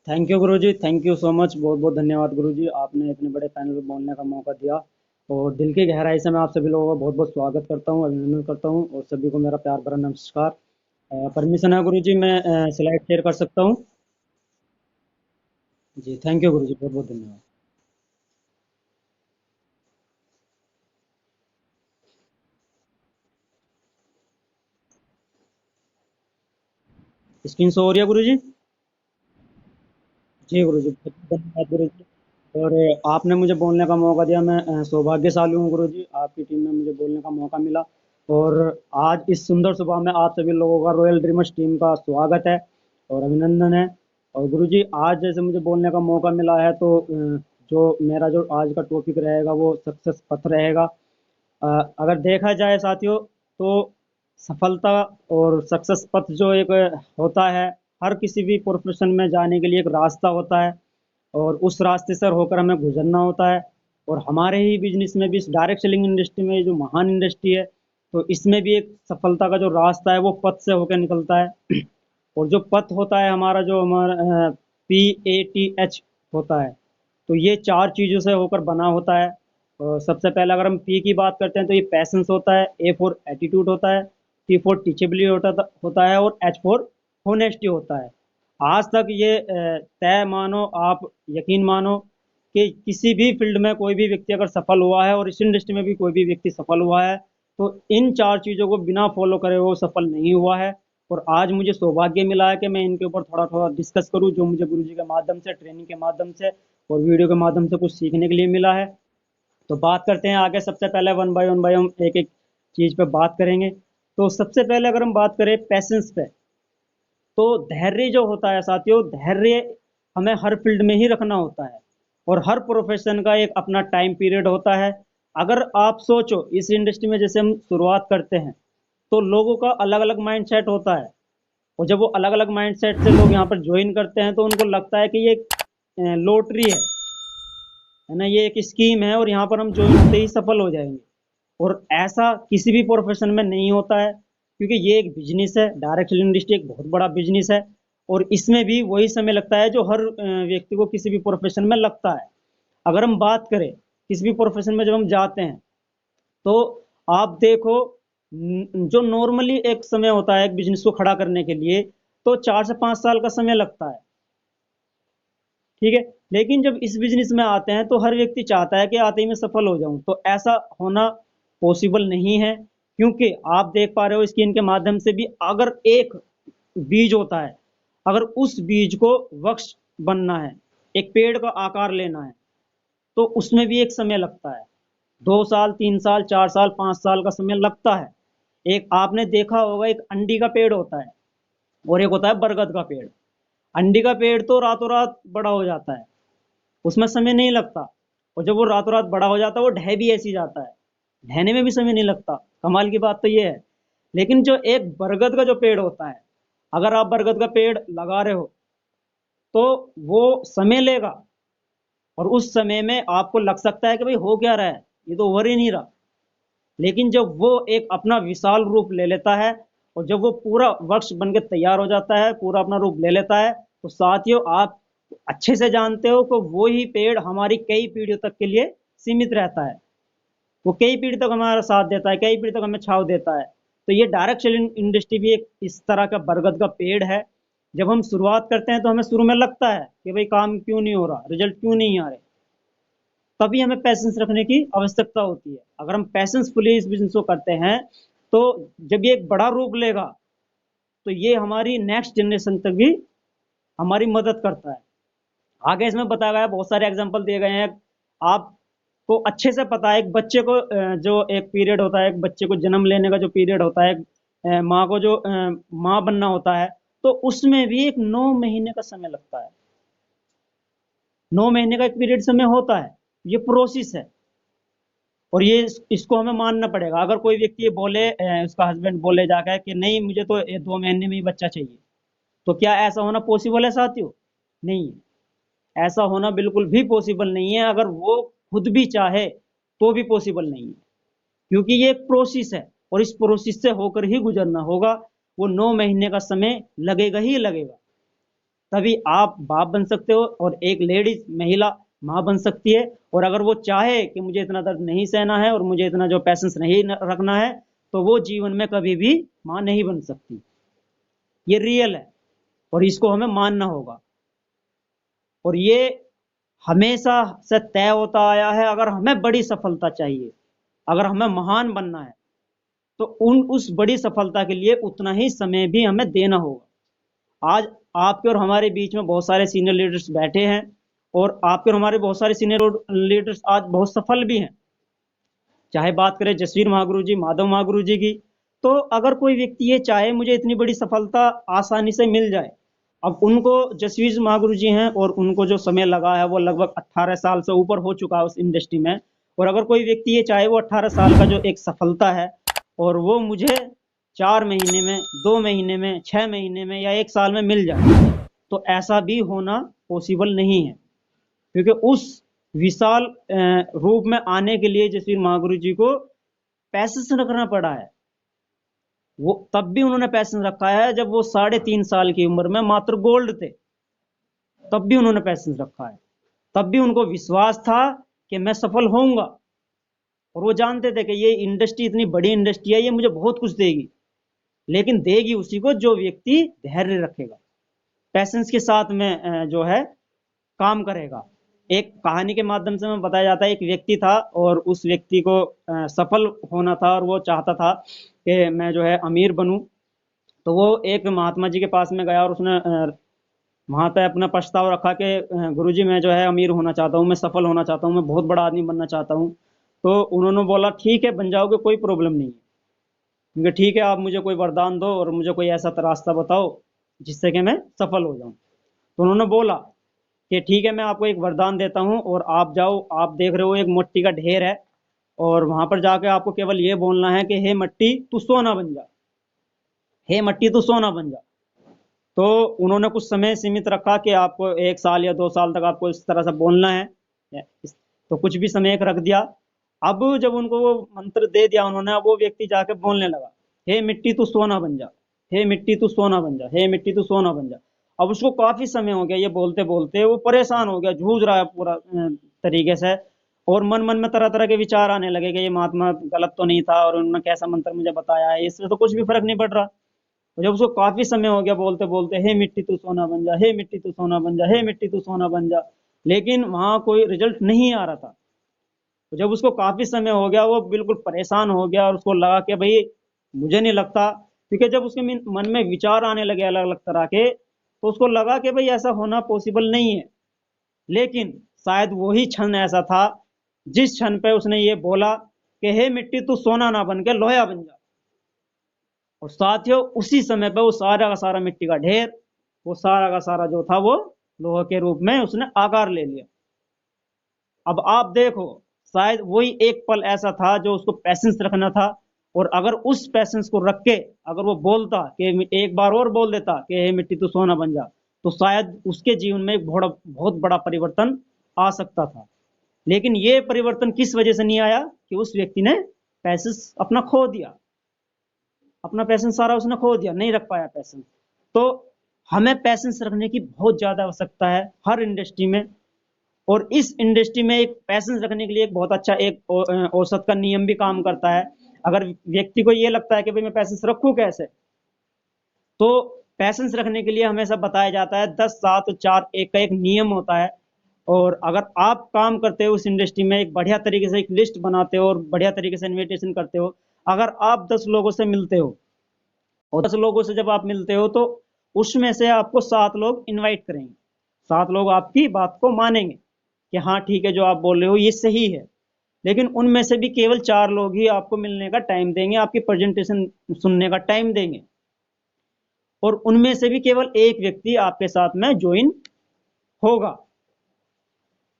Thank you Guruji, thank you so much. बहुत बहुत धन्यवाद गुरुजी, आपने इतने बड़े पैनल में बोलने का मौका दिया। और दिल की गहराई से मैं आप सभी लोगों का बहुत बहुत स्वागत करता हूँ, अभिनंदन करता हूँ और सभी को मेरा प्यार भरा नमस्कार। परमिशन है गुरुजी, मैं स्लाइड शेयर कर सकता हूँ? जी थैंक यू गुरुजी, बहुत बहुत धन्यवाद। स्क्रीन शो हो रही है गुरुजी? जी गुरुजी, बहुत बहुत धन्यवाद गुरुजी। और आपने मुझे बोलने का मौका दिया, मैं सौभाग्यशाली हूँ गुरुजी, आपकी टीम में मुझे बोलने का मौका मिला। और आज इस सुंदर सुबह में आप सभी लोगों का रॉयल ड्रीमर्स टीम का स्वागत है और अभिनंदन है। और गुरुजी, आज जैसे मुझे बोलने का मौका मिला है तो जो मेरा जो आज का टॉपिक रहेगा वो सक्सेस पथ रहेगा। अगर देखा जाए साथियों, तो सफलता और सक्सेस पथ जो एक होता है, हर किसी भी प्रोफेशन में जाने के लिए एक रास्ता होता है और उस रास्ते से होकर हमें गुजरना होता है। और हमारे ही बिजनेस में भी, इस डायरेक्ट सेलिंग इंडस्ट्री में, जो महान इंडस्ट्री है, तो इसमें भी एक सफलता का जो रास्ता है वो पथ से होकर निकलता है। और जो पथ होता है हमारा, जो हमारा PATH होता है, तो ये चार चीज़ों से होकर बना होता है। सबसे पहले अगर हम P की बात करते हैं तो ये पैसेंस होता है, A फॉर एटीट्यूड होता है, T फॉर टीचेबिलिटी होता है और H फॉर होनेस्टी होता है। आज तक ये तय मानो आप, यकीन मानो कि किसी भी फील्ड में कोई भी व्यक्ति अगर सफल हुआ है और इस इंडस्ट्री में भी कोई भी व्यक्ति सफल हुआ है, तो इन चार चीज़ों को बिना फॉलो करे वो सफल नहीं हुआ है। और आज मुझे सौभाग्य मिला है कि मैं इनके ऊपर थोड़ा थोड़ा डिस्कस करूं, जो मुझे गुरुजी के माध्यम से, ट्रेनिंग के माध्यम से और वीडियो के माध्यम से कुछ सीखने के लिए मिला है। तो बात करते हैं आगे। सबसे पहले वन बाय हम एक एक चीज़ पे बात करेंगे। तो सबसे पहले अगर हम बात करें पैसेंस पे, तो धैर्य जो होता है साथियों, धैर्य हमें हर फील्ड में ही रखना होता है और हर प्रोफेशन का एक अपना टाइम पीरियड होता है। अगर आप सोचो, इस इंडस्ट्री में जैसे हम शुरुआत करते हैं तो लोगों का अलग अलग माइंडसेट होता है। और जब वो अलग अलग माइंडसेट से लोग यहाँ पर ज्वाइन करते हैं तो उनको लगता है कि ये लॉटरी है ना, ये एक स्कीम है और यहाँ पर हम ज्वाइन होते ही सफल हो जाएंगे। और ऐसा किसी भी प्रोफेशन में नहीं होता है, क्योंकि ये एक बिजनेस है, डायरेक्ट सेलिंग इंडस्ट्री एक बहुत बड़ा बिजनेस है। और इसमें भी वही समय लगता है जो हर व्यक्ति को किसी भी प्रोफेशन में लगता है। अगर हम बात करें किसी भी प्रोफेशन में जब हम जाते हैं, तो आप देखो, जो नॉर्मली एक समय होता है एक बिजनेस को खड़ा करने के लिए, तो 4 से 5 साल का समय लगता है, ठीक है। लेकिन जब इस बिजनेस में आते हैं तो हर व्यक्ति चाहता है कि आते ही मैं सफल हो जाऊं। तो ऐसा होना पॉसिबल नहीं है, क्योंकि आप देख पा रहे हो स्क्रीन के माध्यम से भी, अगर एक बीज होता है, अगर उस बीज को वृक्ष बनना है, एक पेड़ का आकार लेना है, तो उसमें भी एक समय लगता है। 2 साल, 3 साल, 4 साल, 5 साल का समय लगता है। एक आपने देखा होगा, एक अंडी का पेड़ होता है और एक होता है बरगद का पेड़। अंडी का पेड़ तो रातों रात बड़ा हो जाता है, उसमें समय नहीं लगता। और जब वो रातों रात बड़ा हो जाता है वो ढह भी ऐसी जाता है, ढहने में भी समय नहीं लगता। कमाल की बात तो ये है। लेकिन जो एक बरगद का जो पेड़ होता है, अगर आप बरगद का पेड़ लगा रहे हो तो वो समय लेगा, और उस समय में आपको लग सकता है कि भाई हो क्या रहा है, ये तो हो ही नहीं रहा। लेकिन जब वो एक अपना विशाल रूप ले लेता है और जब वो पूरा वृक्ष बन के तैयार हो जाता है, पूरा अपना रूप ले लेता है, तो साथियों आप अच्छे से जानते हो कि वो ही पेड़ हमारी कई पीढ़ियों तक के लिए सीमित रहता है। वो कई पीढ़ी तक हमारा साथ देता है, कई पीढ़ी तक हमें छाव देता है। तो ये डायरेक्ट सेलिंग इंडस्ट्री भी एक इस तरह का बरगद का पेड़ है। जब हम शुरुआत करते हैं तो हमें शुरू में लगता है कि भाई काम क्यों नहीं हो रहा, रिजल्ट क्यों नहीं आ रहे, तभी हमें पैसेंस रखने की आवश्यकता होती है। अगर हम पैसेंसफुली इस बिजनेस को करते हैं, तो जब ये एक बड़ा रूप लेगा तो ये हमारी नेक्स्ट जनरेशन तक भी हमारी मदद करता है। आगे इसमें बताया गया है, बहुत सारे एग्जाम्पल दिए गए हैं। आपको अच्छे से पता है, एक बच्चे को जो एक पीरियड होता है, एक बच्चे को जन्म लेने का जो पीरियड होता है, माँ को जो माँ बनना होता है, तो उसमें भी एक 9 महीने का समय लगता है। 9 महीने का एक पीरियड समय होता है, ये प्रोसेस है। और ये इसको हमें मानना पड़ेगा। अगर कोई व्यक्ति ये बोले, उसका हस्बैंड बोले जाकर कि नहीं मुझे तो 2 महीने में ही बच्चा चाहिए, तो क्या ऐसा होना पॉसिबल है साथियों? नहीं, ऐसा होना बिल्कुल भी पॉसिबल नहीं है। अगर वो खुद भी चाहे तो भी पॉसिबल नहीं है, क्योंकि ये एक प्रोसेस है और इस प्रोसेस से होकर ही गुजरना होगा। वो 9 महीने का समय लगेगा ही लगेगा। तभी आप बाप बन सकते हो, और एक लेडीज महिला माँ बन सकती है। और अगर वो चाहे कि मुझे इतना दर्द नहीं सहना है और मुझे इतना जो पैसेंस नहीं रखना है, तो वो जीवन में कभी भी माँ नहीं बन सकती। ये रियल है और इसको हमें मानना होगा। और ये हमेशा से तय होता आया है। अगर हमें बड़ी सफलता चाहिए, अगर हमें महान बनना है, तो उस बड़ी सफलता के लिए उतना ही समय भी हमें देना होगा। आज आपके और हमारे बीच में बहुत सारे सीनियर लीडर्स बैठे हैं, और आपके और हमारे बहुत सारे सीनियर लीडर्स आज बहुत सफल भी हैं। चाहे बात करें जसवीर महागुरु जी, माधव महागुरु जी की, तो अगर कोई व्यक्ति ये चाहे मुझे इतनी बड़ी सफलता आसानी से मिल जाए, अब उनको जसवीर महागुरु जी हैं और उनको जो समय लगा है वो लगभग 18 साल से ऊपर हो चुका है उस इंडस्ट्री में। और अगर कोई व्यक्ति ये चाहे वो 18 साल का जो एक सफलता है, और वो मुझे 4 महीने में, 2 महीने में, 6 महीने में या 1 साल में मिल जाए, तो ऐसा भी होना पॉसिबल नहीं है। क्योंकि उस विशाल रूप में आने के लिए जसवीर महागुरु जी को पैसेंस रखना पड़ा है। वो तब भी उन्होंने पैसेंस रखा है जब वो 3.5 साल की उम्र में मात्र गोल्ड थे, तब भी उन्होंने पैसेंस रखा है। तब भी उनको विश्वास था कि मैं सफल होऊंगा, और वो जानते थे कि ये इंडस्ट्री इतनी बड़ी इंडस्ट्री है, ये मुझे बहुत कुछ देगी, लेकिन देगी उसी को जो व्यक्ति धैर्य रखेगा, पैसेंस के साथ में जो है काम करेगा। एक कहानी के माध्यम से हमें बताया जाता है, एक व्यक्ति था और उस व्यक्ति को सफल होना था, और वो चाहता था कि मैं जो है अमीर बनूं। तो वो एक महात्मा जी के पास में गया और उसने वहां पे अपना पछतावा रखा कि गुरुजी मैं जो है अमीर होना चाहता हूँ, मैं सफल होना चाहता हूँ, मैं बहुत बड़ा आदमी बनना चाहता हूँ। तो उन्होंने बोला ठीक है बन जाओगे, कोई प्रॉब्लम नहीं है, क्योंकि ठीक है आप मुझे कोई वरदान दो और मुझे कोई ऐसा रास्ता बताओ जिससे कि मैं सफल हो जाऊं। तो उन्होंने बोला कि ठीक है मैं आपको एक वरदान देता हूँ, और आप जाओ, आप देख रहे हो एक मिट्टी का ढेर है, और वहां पर जाके आपको केवल ये बोलना है कि हे मिट्टी तू सोना बन जा, हे मिट्टी तू सोना बन जा। तो उन्होंने कुछ समय सीमित रखा कि आपको 1 साल या 2 साल तक आपको इस तरह से बोलना है। तो कुछ भी समय एक रख दिया। अब जब उनको वो मंत्र दे दिया उन्होंने, अब वो व्यक्ति जाके बोलने लगा, हे मिट्टी तू सोना बन जा, हे मिट्टी तू सोना बन जा, हे मिट्टी तू सोना बन जा। अब उसको काफी समय हो गया ये बोलते बोलते, वो परेशान हो गया, जूझ रहा है पूरा तरीके से, और मन मन में तरह तरह के विचार आने लगे कि ये महात्मा गलत तो नहीं था, और उन्होंने कैसा मंत्र मुझे बताया है, इससे तो कुछ भी फर्क नहीं पड़ रहा। तो जब उसको काफी समय हो गया बोलते बोलते, हे मिट्टी तू सोना बन जा, हे मिट्टी तू सोना बन जा, हे मिट्टी तू सोना बन जा, लेकिन वहां कोई रिजल्ट नहीं आ रहा था। तो जब उसको काफी समय हो गया वो बिल्कुल परेशान हो गया, और उसको लगा कि भाई मुझे नहीं लगता, क्योंकि जब उसके मन में विचार आने लगे अलग अलग तरह के, तो उसको लगा कि भाई ऐसा होना पॉसिबल नहीं है। लेकिन शायद वही क्षण ऐसा था जिस क्षण पे उसने ये बोला कि हे मिट्टी तू सोना ना बन के लोहा बन जा, और साथियों उसी समय पे वो सारा का सारा मिट्टी का ढेर, वो सारा का सारा जो था वो लोहे के रूप में उसने आकार ले लिया। अब आप देखो, शायद वही एक पल ऐसा था जो उसको पैसेंस रखना था, और अगर उस पैसेंस को रख के अगर वो बोलता कि एक बार और बोल देता कि हे मिट्टी तू सोना बन जा, तो शायद उसके जीवन में एक बहुत बड़ा परिवर्तन आ सकता था। लेकिन ये परिवर्तन किस वजह से नहीं आया, कि उस व्यक्ति ने पैसेंस अपना खो दिया, अपना पैसेंस सारा उसने खो दिया, नहीं रख पाया पैसेंस। तो हमें पैसेंस रखने की बहुत ज्यादा आवश्यकता है हर इंडस्ट्री में। और इस इंडस्ट्री में एक पैसेंस रखने के लिए एक बहुत अच्छा एक औसत का नियम भी काम करता है। अगर व्यक्ति को ये लगता है कि भाई मैं पैसेंस रखूं कैसे, तो पैसेंस रखने के लिए हमेशा बताया जाता है 10 7 4 1 का एक नियम होता है। और अगर आप काम करते हो उस इंडस्ट्री में, एक बढ़िया तरीके से एक लिस्ट बनाते हो और बढ़िया तरीके से इन्विटेशन करते हो, अगर आप 10 लोगों से मिलते हो, और 10 लोगों से जब आप मिलते हो, तो उसमें से आपको 7 लोग इनवाइट करेंगे, 7 लोग आपकी बात को मानेंगे कि हाँ ठीक है जो आप बोल रहे हो ये सही है। लेकिन उनमें से भी केवल 4 लोग ही आपको मिलने का टाइम देंगे, आपकी प्रेजेंटेशन सुनने का टाइम देंगे, और उनमें से भी केवल एक व्यक्ति आपके साथ में ज्वाइन होगा।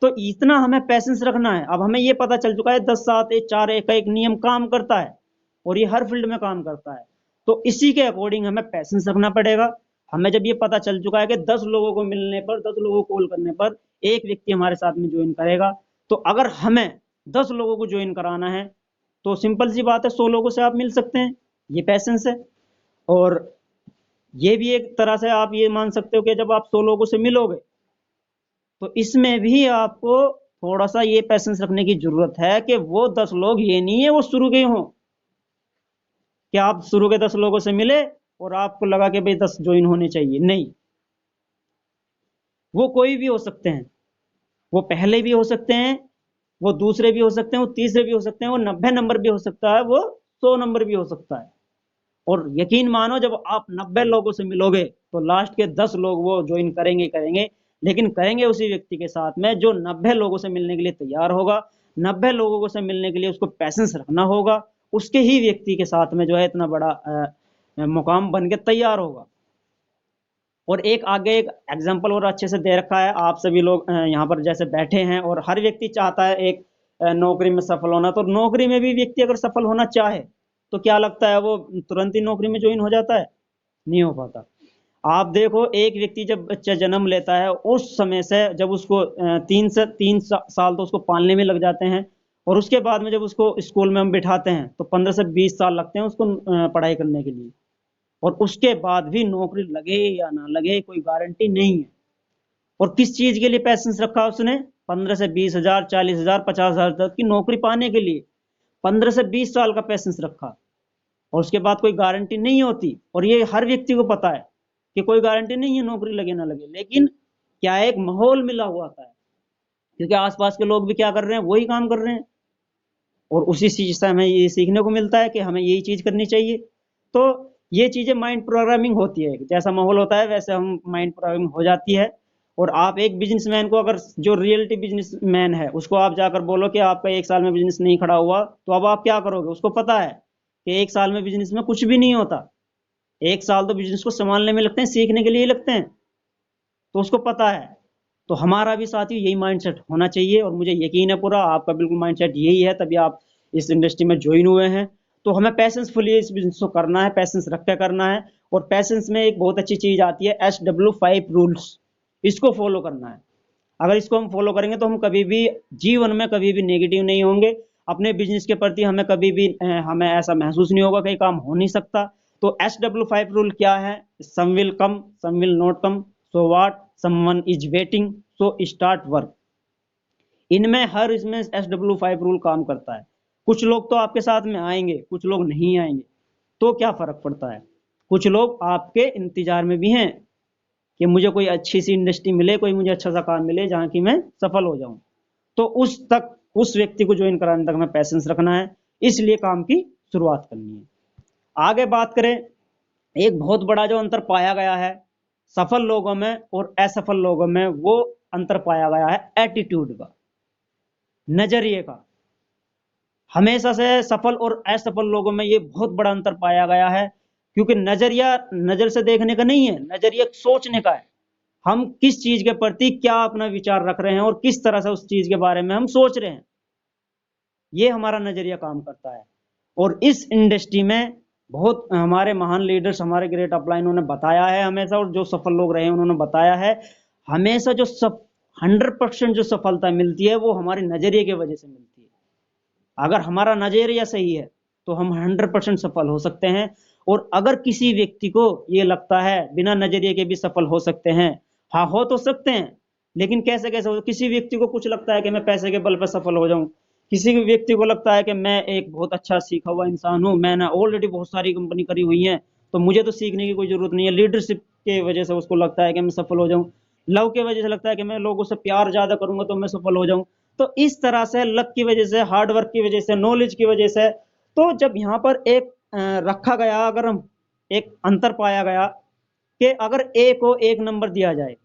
तो इतना हमें पैसेंस रखना है। अब हमें ये पता चल चुका है 10 7 1 4 1 का एक नियम काम करता है, और ये हर फील्ड में काम करता है। तो इसी के अकॉर्डिंग हमें पैसेंस रखना पड़ेगा। हमें जब ये पता चल चुका है कि 10 लोगों को मिलने पर, 10 लोगों को कॉल करने पर एक व्यक्ति हमारे साथ में ज्वाइन करेगा, तो अगर हमें 10 लोगों को ज्वाइन कराना है, तो सिंपल सी बात है 100 लोगों से आप मिल सकते हैं, ये पैसेंस है। और ये भी एक तरह से आप ये मान सकते हो कि जब आप 100 लोगों से मिलोगे, तो इसमें भी आपको थोड़ा सा ये पैसेंस रखने की जरूरत है कि वो 10 लोग ये नहीं है वो शुरू के हों, कि आप शुरू के 10 लोगों से मिले और आपको लगा कि भाई 10 ज्वाइन होने चाहिए, नहीं। वो कोई भी हो सकते हैं, वो पहले भी हो सकते हैं, वो दूसरे भी हो सकते हैं, वो तीसरे भी हो सकते हैं, वो 90 नंबर भी हो सकता है, वो 100 नंबर भी हो सकता है। और यकीन मानो जब आप 90 लोगों से मिलोगे तो लास्ट के 10 लोग वो ज्वाइन करेंगे करेंगे, लेकिन करेंगे उसी व्यक्ति के साथ में जो 90 लोगों से मिलने के लिए तैयार होगा। 90 लोगों से मिलने के लिए उसको पैसेंस रखना होगा, उसके ही व्यक्ति के साथ में जो है इतना बड़ा मुकाम बन के तैयार होगा। और एक आगे एक एग्जाम्पल और अच्छे से दे रखा है, आप सभी लोग यहाँ पर जैसे बैठे हैं और हर व्यक्ति चाहता है एक नौकरी में सफल होना, तो नौकरी में भी व्यक्ति अगर सफल होना चाहे तो क्या लगता है वो तुरंत ही नौकरी में ज्वाइन हो जाता है? नहीं हो पाता। आप देखो एक व्यक्ति जब बच्चा जन्म लेता है उस समय से जब उसको 3 साल तो उसको पालने में लग जाते हैं, और उसके बाद में जब उसको स्कूल में हम बिठाते हैं तो 15 से 20 साल लगते हैं उसको पढ़ाई करने के लिए, और उसके बाद भी नौकरी लगे या ना लगे कोई गारंटी नहीं है। और किस चीज के लिए पैसेंस रखा उसने? 15 से 20 हजार, 40 हजार, 50 हजार तक की नौकरी पाने के लिए 15 से 20 साल का पैसेंस रखा, और उसके बाद कोई गारंटी नहीं होती। और ये हर व्यक्ति को पता है कि कोई गारंटी नहीं है नौकरी लगे ना लगे, लेकिन क्या एक माहौल मिला हुआ था, क्योंकि आसपास के लोग भी क्या कर रहे हैं, वही काम कर रहे हैं, और उसी चीज से हमें ये सीखने को मिलता है कि हमें यही चीज करनी चाहिए। तो ये चीजें माइंड प्रोग्रामिंग होती है, जैसा माहौल होता है वैसे हम माइंड प्रोग्रामिंग हो जाती है। और आप एक बिजनेसमैन को अगर जो रियलिटी बिजनेसमैन है उसको आप जाकर बोलो कि आपका 1 साल में बिजनेस नहीं खड़ा हुआ, तो अब आप क्या करोगे? उसको पता है कि 1 साल में बिजनेस में कुछ भी नहीं होता, 1 साल तो बिजनेस को संभालने में लगते हैं, सीखने के लिए लगते हैं, तो उसको पता है। तो हमारा भी साथियों यही माइंडसेट होना चाहिए, और मुझे यकीन है पूरा आपका बिल्कुल माइंडसेट यही है, तभी आप इस इंडस्ट्री में ज्वाइन हुए हैं। तो हमें पैसेंसफुली इस बिजनेस को करना है, पैसेंस रख के करना है। और पैसेंस में एक बहुत अच्छी चीज आती है SW5 रूल्स, इसको फॉलो करना है। अगर इसको हम फॉलो करेंगे तो हम कभी भी जीवन में कभी भी नेगेटिव नहीं होंगे, अपने बिजनेस के प्रति हमें कभी भी हमें ऐसा महसूस नहीं होगा कि काम हो नहीं सकता। तो SW5 रूल क्या है? Some will come, some will not come, so what, someone is waiting, so start work. इनमें हर इसमें SW5 रूल काम करता है। कुछ लोग तो आपके साथ में आएंगे, कुछ लोग नहीं आएंगे, तो क्या फर्क पड़ता है? कुछ लोग आपके इंतजार में भी हैं कि मुझे कोई अच्छी सी इंडस्ट्री मिले, कोई मुझे अच्छा सा काम मिले जहां की मैं सफल हो जाऊं, तो उस तक उस व्यक्ति को ज्वाइन कराने तक हमें पैसेंस रखना है, इसलिए काम की शुरुआत करनी है। आगे बात करें, एक बहुत बड़ा जो अंतर पाया गया है सफल लोगों में और असफल लोगों में, वो अंतर पाया गया है एटीट्यूड का, नजरिए का। हमेशा से सफल और असफल लोगों में ये बहुत बड़ा अंतर पाया गया है, क्योंकि नजरिया नजर से देखने का नहीं है, नजरिया सोचने का है। हम किस चीज के प्रति क्या अपना विचार रख रहे हैं और किस तरह से उस चीज के बारे में हम सोच रहे हैं, ये हमारा नजरिया काम करता है। और इस इंडस्ट्री में बहुत हमारे महान लीडर्स, हमारे ग्रेट अपलाइन ने बताया है हमेशा, और जो सफल लोग रहे हैं उन्होंने बताया है हमेशा, जो सब 100% जो सफलता मिलती है वो हमारे नजरिए की वजह से मिलती है। अगर हमारा नजरिया सही है तो हम 100% सफल हो सकते हैं। और अगर किसी व्यक्ति को ये लगता है बिना नजरिए के भी सफल हो सकते हैं, हाँ हो तो सकते हैं, लेकिन कैसे कैसे हो? किसी व्यक्ति को कुछ लगता है कि मैं पैसे के बल पर सफल हो जाऊं, किसी भी व्यक्ति को लगता है कि मैं एक बहुत अच्छा सीखा हुआ इंसान हूं, मैंने ऑलरेडी बहुत सारी कंपनी करी हुई है, तो मुझे तो सीखने की कोई जरूरत नहीं है। लीडरशिप के वजह से उसको लगता है कि मैं सफल हो जाऊं, लव के वजह से लगता है कि मैं लोगों से प्यार ज्यादा करूंगा तो मैं सफल हो जाऊं। तो इस तरह से लक की वजह से, हार्ड वर्क की वजह से, नॉलेज की वजह से, तो जब यहाँ पर एक रखा गया, अगर हम एक अंतर पाया गया कि अगर ए को 1 नंबर दिया जाए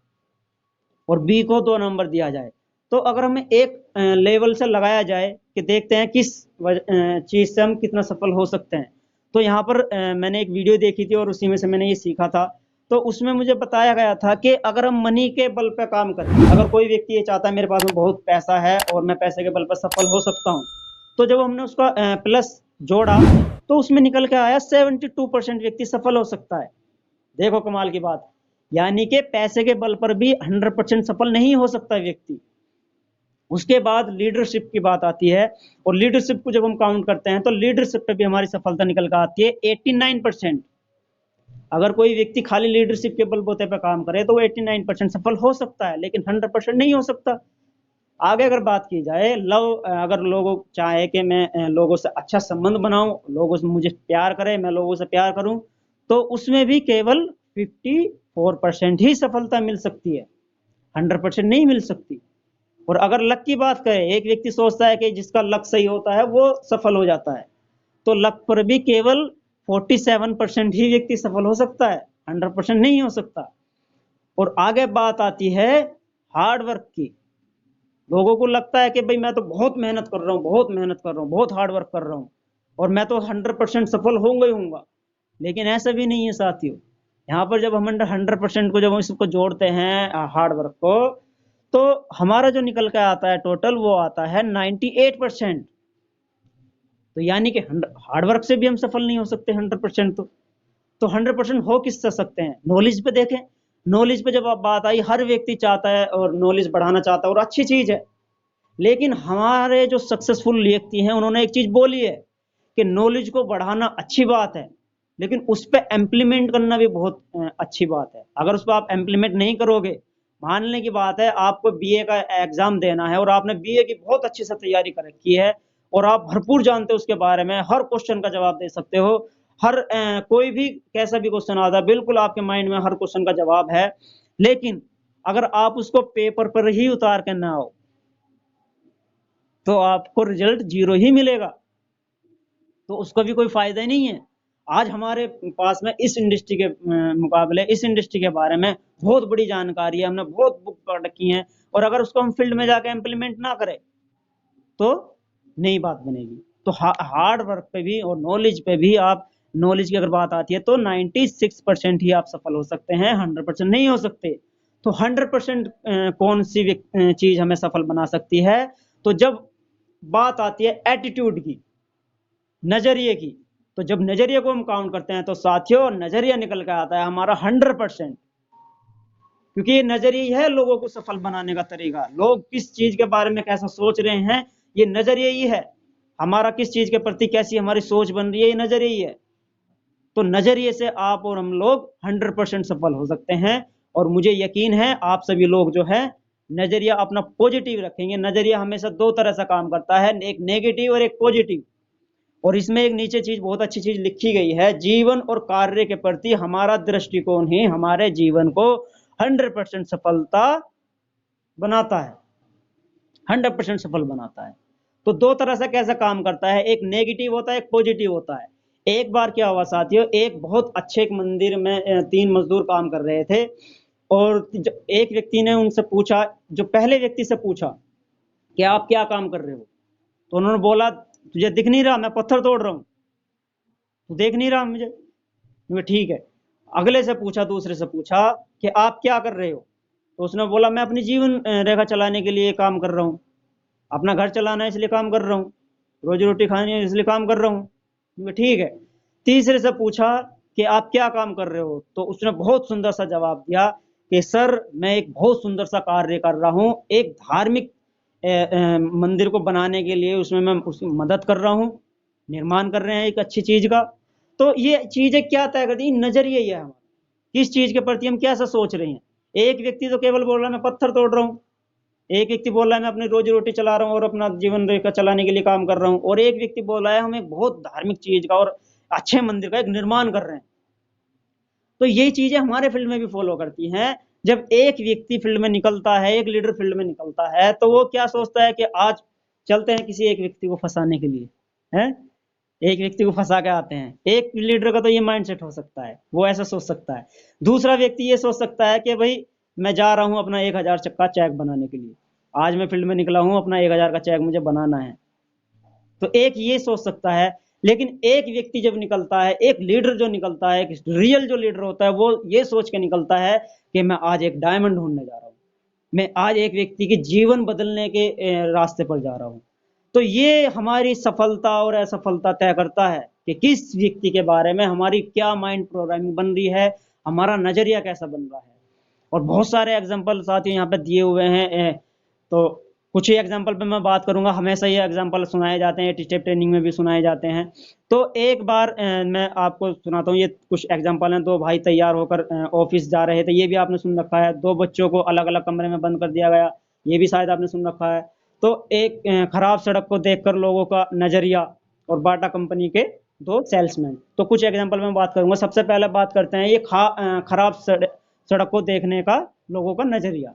और बी को 2 नंबर दिया जाए, तो अगर हमें एक लेवल से लगाया जाए कि देखते हैं किस चीज से हम कितना सफल हो सकते हैं, तो यहाँ पर मैंने एक वीडियो देखी थी और उसी में से मैंने ये सीखा था। तो उसमें मुझे बताया गया था कि अगर हम मनी के बल पे काम करें, अगर कोई व्यक्ति ये चाहता है मेरे पास में बहुत पैसा है और मैं पैसे के बल पर सफल हो सकता हूँ, तो जब हमने उसका प्लस जोड़ा तो उसमें निकल के आया 72% व्यक्ति सफल हो सकता है। देखो कमाल की बात, यानी कि पैसे के बल पर भी 100% सफल नहीं हो सकता व्यक्ति। उसके बाद लीडरशिप की बात आती है, और लीडरशिप को जब हम काउंट करते हैं तो लीडरशिप पे भी हमारी सफलता निकल कर आती है 89%। अगर कोई व्यक्ति खाली लीडरशिप के बलबूते पे काम करे तो वो 89% सफल हो सकता है, लेकिन 100% नहीं हो सकता। आगे अगर बात की जाए लव, अगर लोग चाहे कि मैं लोगों से अच्छा संबंध बनाऊं, लोगों से मुझे प्यार करें, मैं लोगों से प्यार करूं, तो उसमें भी केवल 54% ही सफलता मिल सकती है, 100% नहीं मिल सकती। और अगर लक की बात करें, एक व्यक्ति सोचता है कि जिसका लक सही होता है वो सफल हो जाता है, तो लक पर भी केवल 47% ही व्यक्ति सफल हो सकता है, 100% नहीं हो सकता। और आगे बात आती है हार्ड वर्क की। लोगों को लगता है कि भाई मैं तो बहुत मेहनत कर रहा हूँ, बहुत मेहनत कर रहा हूँ, बहुत हार्ड वर्क कर रहा हूँ, और मैं तो 100% सफल होऊंगा ही होऊंगा। लेकिन ऐसा भी नहीं है साथियों। यहाँ पर जब हम 100% को जब इसको जोड़ते हैं हार्ड वर्क को, तो हमारा जो निकल के आता है टोटल वो आता है 98%। तो यानी कि हार्ड वर्क से भी हम सफल नहीं हो सकते 100%। तो 100% हो किस सकते हैं? नॉलेज पे देखें। नॉलेज पे जब आप बात आई, हर व्यक्ति चाहता है और नॉलेज बढ़ाना चाहता है और अच्छी चीज है, लेकिन हमारे जो सक्सेसफुल व्यक्ति हैं उन्होंने एक चीज बोली है कि नॉलेज को बढ़ाना अच्छी बात है, लेकिन उस पर इम्प्लीमेंट करना भी बहुत अच्छी बात है। अगर उस पर आप इम्प्लीमेंट नहीं करोगे, मान लेने की बात है आपको बीए का एग्जाम देना है और आपने बीए की बहुत अच्छी से तैयारी कर रखी है और आप भरपूर जानते हो उसके बारे में, हर क्वेश्चन का जवाब दे सकते हो, हर कोई भी कैसा भी क्वेश्चन आता है बिल्कुल आपके माइंड में हर क्वेश्चन का जवाब है, लेकिन अगर आप उसको पेपर पर ही उतार के ना आओ तो आपको रिजल्ट 0 ही मिलेगा, तो उसका भी कोई फायदा ही नहीं है। आज हमारे पास में इस इंडस्ट्री के मुकाबले इस इंडस्ट्री के बारे में बहुत बड़ी जानकारी है, हमने बहुत बुक पढ़ रखी है, और अगर उसको हम फील्ड में जाकर इम्प्लीमेंट ना करें तो नई बात बनेगी। तो हार्ड वर्क पे भी और नॉलेज पे भी, आप नॉलेज की अगर बात आती है तो 96% ही आप सफल हो सकते हैं, 100% नहीं हो सकते। तो 100% कौन सी चीज हमें सफल बना सकती है? तो जब बात आती है एटीट्यूड की, नजरिए की, तो जब नजरिए को हम काउंट करते हैं तो साथियों नजरिया निकल के आता है हमारा 100%। क्योंकि ये नजरिया ही है लोगों को सफल बनाने का तरीका। लोग किस चीज के बारे में कैसा सोच रहे हैं, ये नजरिया ही है। हमारा किस चीज के प्रति कैसी हमारी सोच बन रही है, ये नजरिया ही है। तो नजरिए से आप और हम लोग 100% सफल हो सकते हैं, और मुझे यकीन है आप सभी लोग जो है नजरिया अपना पॉजिटिव रखेंगे। नजरिया हमेशा दो तरह से काम करता है, एक नेगेटिव और एक पॉजिटिव। और इसमें एक नीचे चीज, बहुत अच्छी चीज लिखी गई है, जीवन और कार्य के प्रति हमारा दृष्टिकोण ही हमारे जीवन को 100% सफलता बनाता है, 100% सफल बनाता है। तो दो तरह से कैसे काम करता है, एक नेगेटिव होता है, एक पॉजिटिव होता है। एक बार क्या हुआ साथियों, एक बहुत अच्छे एक मंदिर में 3 मजदूर काम कर रहे थे, और एक व्यक्ति ने उनसे पूछा, जो पहले व्यक्ति से पूछा कि आप क्या काम कर रहे हो, तो उन्होंने बोला तुझे दिख नहीं रहा, मैं पत्थर तोड़ रहा हूं, तू देख नहीं रहा मुझे? ठीक है। अगले से पूछा, दूसरे से पूछा कि आप क्या कर रहे हो, तो उसने बोला मैं अपनी जीवन रेखा चलाने के लिए काम कर रहा हूँ, अपना घर चलाना है इसलिए काम कर रहा हूँ, रोजी रोटी खानी है इसलिए काम कर रहा हूँ। ठीक है। तीसरे से पूछा कि आप क्या काम कर रहे हो, तो उसने बहुत सुंदर सा जवाब दिया कि सर मैं एक बहुत सुंदर सा कार्य कर रहा हूँ, एक धार्मिक मंदिर को बनाने के लिए उसमें मैं उसकी मदद कर रहा हूँ, निर्माण कर रहे हैं एक अच्छी चीज का। तो ये चीजें क्या तय करती है, नजरिया ही है हमारा, किस चीज के प्रति हम कैसा सोच रहे हैं। एक व्यक्ति तो केवल बोल रहा है मैं पत्थर तोड़ रहा हूँ, एक व्यक्ति बोल रहा है मैं अपनी रोजी रोटी चला रहा हूँ और अपना जीवन रेखा चलाने के लिए काम कर रहा हूँ, और एक व्यक्ति बोल रहा है हम एक बहुत धार्मिक चीज का और अच्छे मंदिर का एक निर्माण कर रहे हैं। तो ये चीजें हमारे फील्ड में भी फॉलो करती हैं। जब एक व्यक्ति फील्ड में निकलता है, एक लीडर फील्ड में निकलता है, तो वो क्या सोचता है कि आज चलते हैं किसी एक व्यक्ति को फंसाने के लिए, है, एक व्यक्ति को फंसा के आते हैं। एक लीडर का तो ये माइंडसेट हो सकता है, वो ऐसा सोच सकता है। दूसरा व्यक्ति ये सोच सकता है कि भाई मैं जा रहा हूं अपना 1000 का चेक बनाने के लिए, आज मैं फील्ड में निकला हूं, अपना 1000 का चेक मुझे बनाना है। तो एक ये सोच सकता है। लेकिन एक व्यक्ति जब निकलता है, एक लीडर जो निकलता है, एक रियल जो लीडर होता है, वो ये सोच के निकलता है कि मैं आज एक डायमंड ढूंढने जा रहा हूँ, मैं आज एक व्यक्ति के जीवन बदलने के रास्ते पर जा रहा हूँ। तो ये हमारी सफलता और असफलता तय करता है कि किस व्यक्ति के बारे में हमारी क्या माइंड प्रोग्रामिंग बन रही है, हमारा नजरिया कैसा बन रहा है। और बहुत सारे एग्जाम्पल साथ ही यहाँ पे दिए हुए हैं। तो कुछ ही एग्जाम्पल पे मैं बात करूंगा, हमेशा ये एग्जाम्पल सुनाए जाते हैं, टीचर ट्रेनिंग में भी सुनाए जाते हैं। तो एक बार मैं आपको सुनाता हूँ, ये कुछ एग्जाम्पल हैं। दो भाई तैयार होकर ऑफिस जा रहे थे, ये भी आपने सुन रखा है। दो बच्चों को अलग अलग कमरे में बंद कर दिया गया, ये भी शायद आपने सुन रखा है। तो एक खराब सड़क को देखकर लोगों का नजरिया, और बाटा कंपनी के दो सेल्समैन। तो कुछ एग्जाम्पल में बात करूंगा। सबसे पहले बात करते हैं ये खराब सड़क को देखने का लोगों का नजरिया।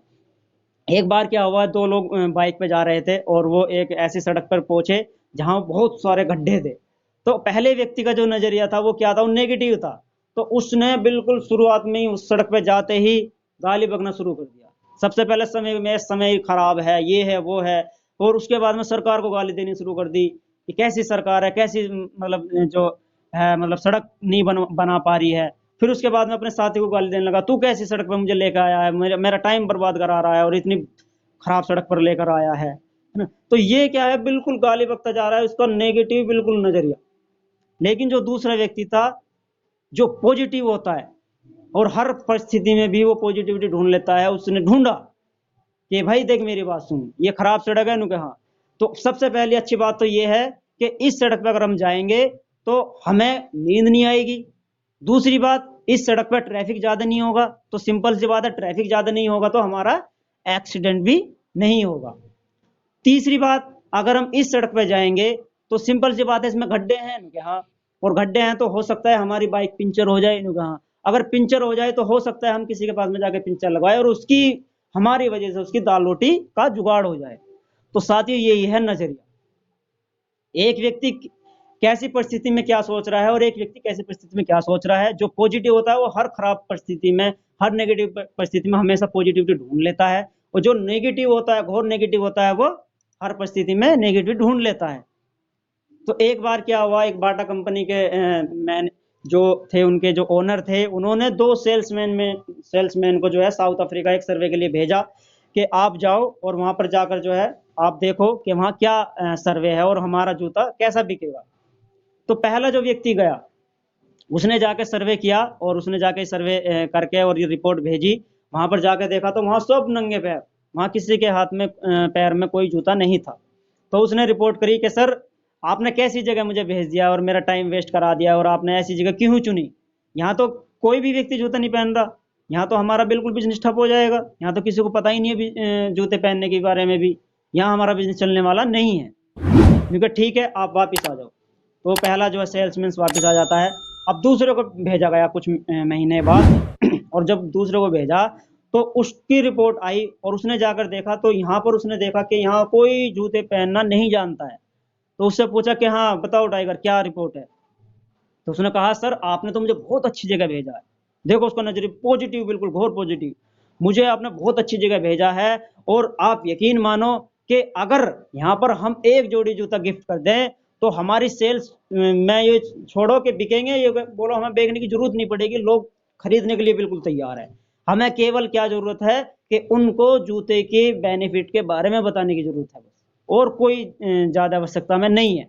एक बार क्या हुआ, दो लोग बाइक पे जा रहे थे और वो एक ऐसी सड़क पर पहुंचे जहां बहुत सारे गड्ढे थे। तो पहले व्यक्ति का जो नजरिया था वो क्या था, वो नेगेटिव था। तो उसने बिल्कुल शुरुआत में ही उस सड़क पे जाते ही गाली बकना शुरू कर दिया। सबसे पहले समय खराब है, ये है वो है। और उसके बाद में सरकार को गाली देनी शुरू कर दी कि कैसी सरकार है, कैसी मतलब जो है मतलब सड़क नहीं बना पा रही है। फिर उसके बाद में अपने साथी को गाली देने लगा, तू कैसी सड़क पर मुझे लेकर आया है, मेरा टाइम बर्बाद करा रहा है और इतनी खराब सड़क पर लेकर आया है ना। तो ये क्या है, बिल्कुल गाली बकता जा रहा है, उसका नेगेटिव बिल्कुल नजरिया। लेकिन जो दूसरा व्यक्ति था, जो पॉजिटिव होता है और हर परिस्थिति में भी वो पॉजिटिविटी ढूंढ लेता है, उसने ढूंढा कि भाई देख मेरी बात सुन, ये खराब सड़क है नु, हाँ। तो सबसे पहली अच्छी बात तो ये है कि इस सड़क पर अगर हम जाएंगे तो हमें नींद नहीं आएगी। दूसरी बात, इस सड़क पर ट्रैफिक ज्यादा नहीं होगा। तो सिंपल सी बात है, ट्रैफिक ज्यादा नहीं होगा तो हमारा एक्सीडेंट भी नहीं होगा। तीसरी बात, अगर हम इस सड़क पर जाएंगे तो सिंपल सी बात है, इसमें गड्ढे हैं नु, हाँ। और गड्ढे हैं तो हो सकता है हमारी बाइक पंचर हो जाए नु, हाँ। अगर पंचर हो जाए तो हो सकता है हम किसी के पास में जाके पंचर लगवाए और उसकी हमारी वजह से उसकी दाल रोटी का जुगाड़ हो जाए। तो साथियों यही है नजरिया। एक व्यक्ति कैसी परिस्थिति में क्या सोच रहा है और एक व्यक्ति कैसी परिस्थिति में क्या सोच रहा है। जो पॉजिटिव होता है वो हर खराब परिस्थिति में, हर नेगेटिव परिस्थिति में हमेशा पॉजिटिविटी ढूंढ लेता है। और जो नेगेटिव होता है, घोर नेगेटिव होता है, वो हर परिस्थिति में नेगेटिव ढूंढ लेता है। तो एक बार क्या हुआ, एक बाटा कंपनी के मैन जो थे, उनके जो ओनर थे, उन्होंने दो सेल्समैन को जो है साउथ अफ्रीका एक सर्वे के लिए भेजा कि आप जाओ और वहां पर जाकर जो है आप देखो कि वहां क्या सर्वे है और हमारा जूता कैसा बिकेगा। तो पहला जो व्यक्ति गया, उसने जाके सर्वे किया और उसने जाके सर्वे करके और ये रिपोर्ट भेजी। वहां पर जाके देखा तो वहां सब नंगे पैर, वहां किसी के हाथ में पैर में कोई जूता नहीं था। तो उसने रिपोर्ट करी कि सर आपने कैसी जगह मुझे भेज दिया और मेरा टाइम वेस्ट करा दिया, और आपने ऐसी जगह क्यों चुनी। यहाँ तो कोई भी व्यक्ति जूता नहीं पहन रहा, यहाँ तो हमारा बिल्कुल बिजनेस ठप हो जाएगा। यहाँ तो किसी को पता ही नहीं है जूते पहनने के बारे में भी, यहाँ हमारा बिजनेस चलने वाला नहीं है। क्योंकि ठीक है, आप वापिस आ जाओ। तो पहला जो है सेल्समैन वापिस आ जाता है। अब दूसरे को भेजा गया कुछ महीने बाद और जब दूसरे को भेजा तो उसकी रिपोर्ट आई और उसने जाकर देखा तो यहाँ पर उसने देखा कि यहाँ कोई जूते पहनना नहीं जानता है। तो उससे पूछा कि हाँ बताओ टाइगर, क्या रिपोर्ट है। तो उसने कहा सर आपने तो मुझे बहुत अच्छी जगह भेजा है। देखो उसका नजरिया पॉजिटिव, बिल्कुल घोर पॉजिटिव। मुझे आपने बहुत अच्छी जगह भेजा है और आप यकीन मानो कि अगर यहाँ पर हम एक जोड़ी जूता गिफ्ट कर दें तो हमारी सेल्स में ये छोड़ो कि बिकेंगे, ये बोलो हमें बेचने की जरूरत नहीं पड़ेगी, लोग खरीदने के लिए बिल्कुल तैयार है। हमें केवल क्या जरूरत है कि उनको जूते के बेनिफिट के बारे में बताने की जरूरत है, और कोई ज्यादा आवश्यकता में नहीं है।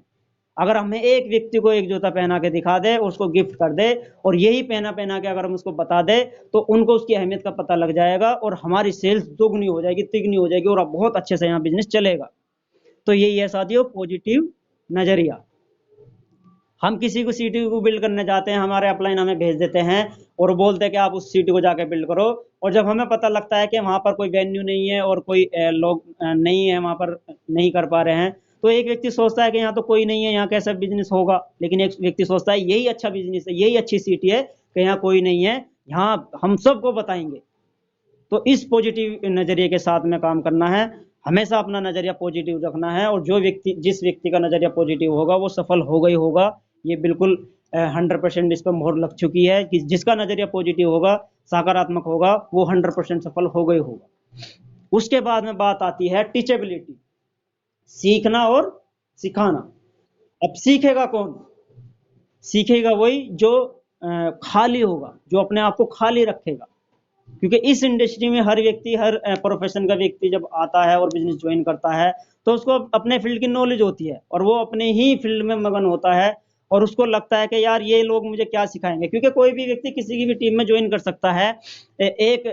अगर हमें एक व्यक्ति को एक जूता पहना के दिखा दे, उसको गिफ्ट कर दे और यही पहना पहना के अगर हम उसको बता दे तो उनको उसकी अहमियत का पता लग जाएगा और हमारी सेल्स दोगुनी हो जाएगी, तिगुनी हो जाएगी और अब बहुत अच्छे से यहाँ बिजनेस चलेगा। तो यही है साथियों पॉजिटिव नजरिया। हम किसी को सिटी को बिल्ड करने जाते हैं, हमारे अपलाइन हमें भेज देते हैं और बोलते हैं कि आप उस सिटी को जाके बिल्ड करो। और जब हमें पता लगता है कि वहां पर कोई वेन्यू नहीं है और कोई लोग नहीं है वहां पर, नहीं कर पा रहे हैं, तो एक व्यक्ति सोचता है कि यहाँ तो कोई नहीं है, यहाँ कैसा बिजनेस होगा। लेकिन एक व्यक्ति सोचता है यही अच्छा बिजनेस है, यही अच्छी सिटी है कि यहाँ कोई नहीं है, यहाँ हम सबको बताएंगे। तो इस पॉजिटिव नजरिए के साथ में काम करना है, हमेशा अपना नजरिया पॉजिटिव रखना है। और जो व्यक्ति, जिस व्यक्ति का नजरिया पॉजिटिव होगा वो सफल होगा ही होगा। ये बिल्कुल 100% इस पर मोहर लग चुकी है कि जिसका नजरिया पॉजिटिव होगा, सकारात्मक होगा, वो 100% सफल होगा ही होगा। उसके बाद में बात आती है टीचेबिलिटी, सीखना और सिखाना। अब सीखेगा कौन? सीखेगा वही जो खाली होगा, जो अपने आप को खाली रखेगा। क्योंकि इस इंडस्ट्री में हर व्यक्ति, हर प्रोफेशन का व्यक्ति जब आता है और बिजनेस ज्वाइन करता है तो उसको अपने फील्ड की नॉलेज होती है और वो अपने ही फील्ड में मगन होता है और उसको लगता है कि यार ये लोग मुझे क्या सिखाएंगे, क्योंकि कोई भी व्यक्ति किसी की भी टीम में ज्वाइन कर सकता है। एक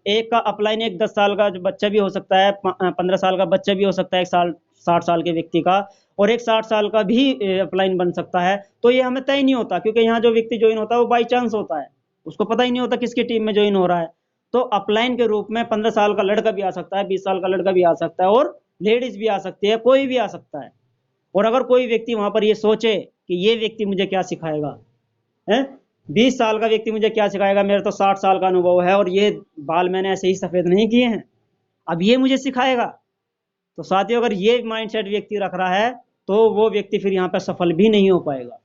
एक का अपलाइन एक 10 साल का जो बच्चा भी हो सकता है, 15 साल का बच्चा भी हो सकता है, एक साल 60 साल के व्यक्ति का, और एक 60 साल का भी अपलाइन बन सकता है। तो ये हमें तय नहीं होता, क्योंकि यहाँ जो व्यक्ति ज्वाइन होता है वो बाई चांस होता है, उसको पता ही नहीं होता किसकी टीम में ज्वाइन हो रहा है। तो अपलाइन के रूप में 15 साल का लड़का भी आ सकता है, 20 साल का लड़का भी आ सकता है, और लेडीज भी आ सकती है, कोई भी आ सकता है। और अगर कोई व्यक्ति वहां पर ये सोचे कि ये व्यक्ति मुझे क्या सिखाएगा, है 20 साल का व्यक्ति मुझे क्या सिखाएगा, मेरा तो 60 साल का अनुभव है और ये बाल मैंने ऐसे ही सफेद नहीं किए हैं, अब ये मुझे सिखाएगा। तो साथियों, अगर ये माइंडसेट व्यक्ति रख रहा है तो वो व्यक्ति फिर यहाँ पर सफल भी नहीं हो पाएगा।